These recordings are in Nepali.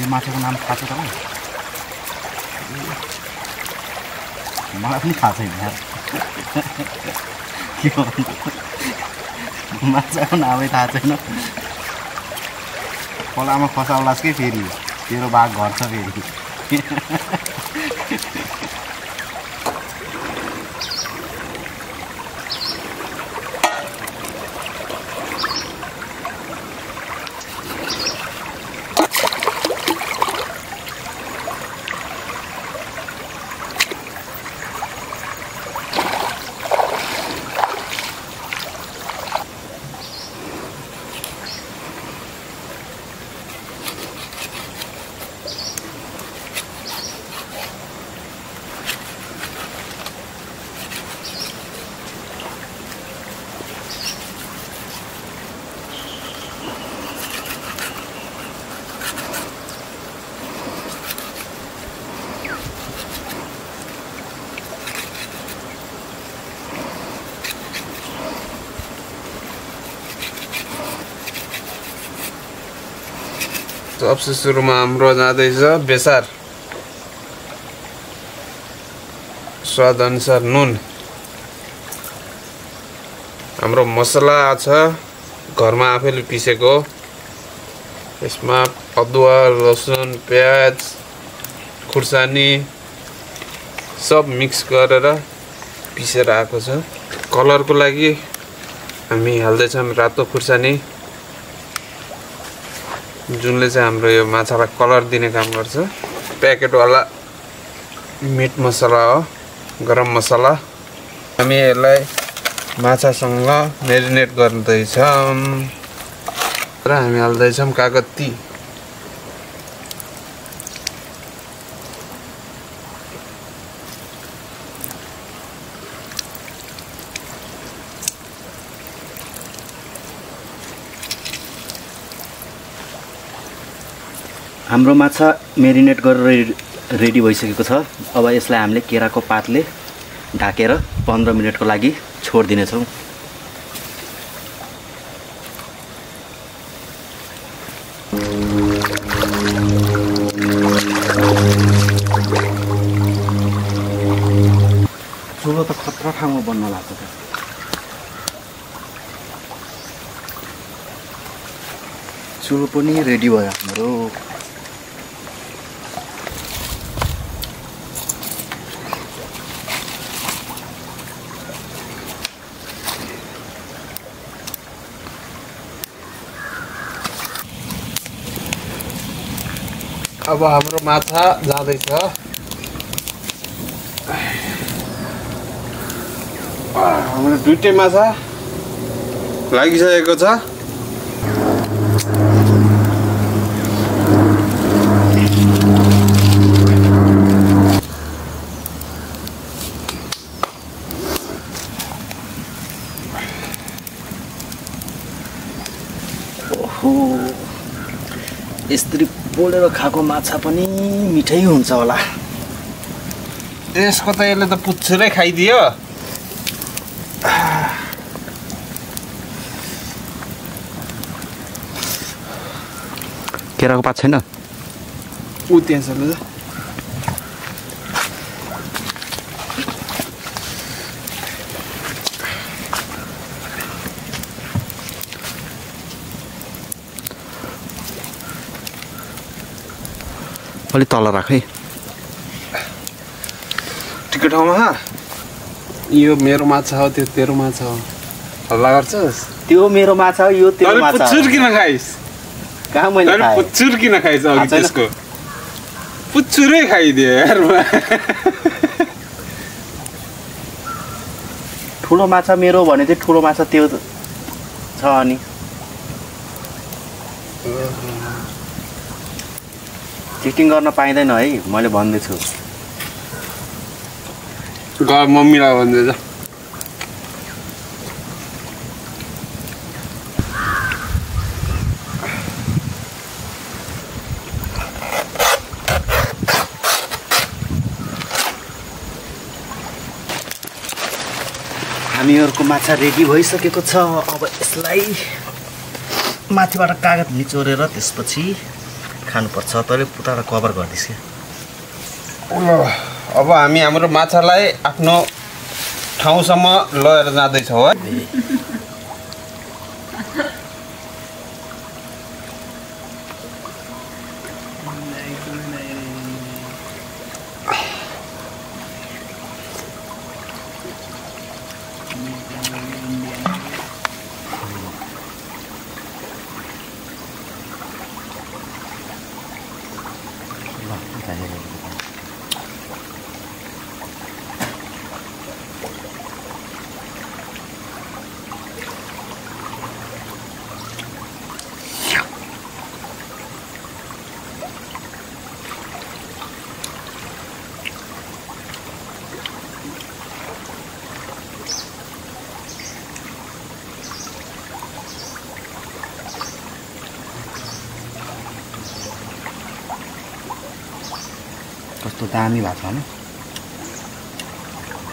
यो माछाको नाम थाहा छ तपाईँ? मलाई पनि थाहा छैन यार। के भन्नु माछाको नामै थाहा छैन। खोलामा फसाउलास् कि फेरि तेरो बाघ घर छ फेरि। सबसे सुरुमा हाम्रो जाँदैछ बेसार, स्वाद अनुसार नुन, हाम्रो मसला छ घरमा आफैले पिसेको, यसमा अदुवा लसुन प्याज खुर्सानी सब मिक्स गरेर पिसेर आएको छ। कलरको लागि हामी हाल्दैछौँ रातो खुर्सानी, जुनले चाहिँ हाम्रो यो माछालाई कलर दिने काम गर्छ। प्याकेटवाला मिट मसला हो, गरम मसला। हामी यसलाई माछासँग मेरिनेट गर्दैछौँ र हामी हाल्दैछौँ कागती। हाम्रो माछा मेरिनेट गरेर रेडी भइसकेको छ। अब यसलाई हामीले केराको पातले ढाकेर 15 मिनेटको लागि छोडिदिनेछौँ। चुलो त खतरा ठाउँमा बन्न लाग्छ त। चुलो पनि रेडी भयो हाम्रो। अब हाम्रो माछा जाँदैछ। हाम्रो दुईटै माछा लागिसकेको छ। ओहो, यसरी पोलेर खाएको माछा पनि मिठै हुन्छ होला। यसको त यसले त पुच्छुरै खाइदियो। केराको पात छैन? ऊ त्यहाँ छ ल। अलि तल राख है। ठिकै ठाउँमा। यो मेरो माछा हो, त्यो तेरो माछा हो। हल्ला गर्छस्? त्यो मेरो माछा हो, यो तेरो माछा हो। पुच्छुर किन खाइस्? कहाँ मैले खाएँ? पुच्छुर किन खाइस् अघि त्यसको? पुच्छुरै खाइदियो यार। ठुलो माछा मेरो भने चाहिँ ठुलो माछा त्यो छ अनि। चिटिङ गर्न पाइँदैन है, मैले भन्दैछु। मम्मीलाई भन्दैछ। हामीहरूको माछा रेडी भइसकेको छ। अब यसलाई माथिबाट कागज निचोरेर त्यसपछि खानुपर्छ तैँले पुताएर कभर गर्दिस् क्या अब हामी हाम्रो माछालाई आफ्नो ठाउँसम्म लगेर जाँदैछौँ है कस्तो दामी भएको छ होइन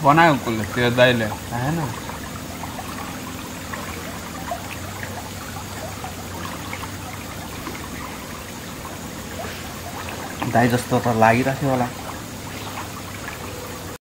बनायो कसले त्यो दाइले आएन दाइ जस्तो त लागिरहेको थियो होला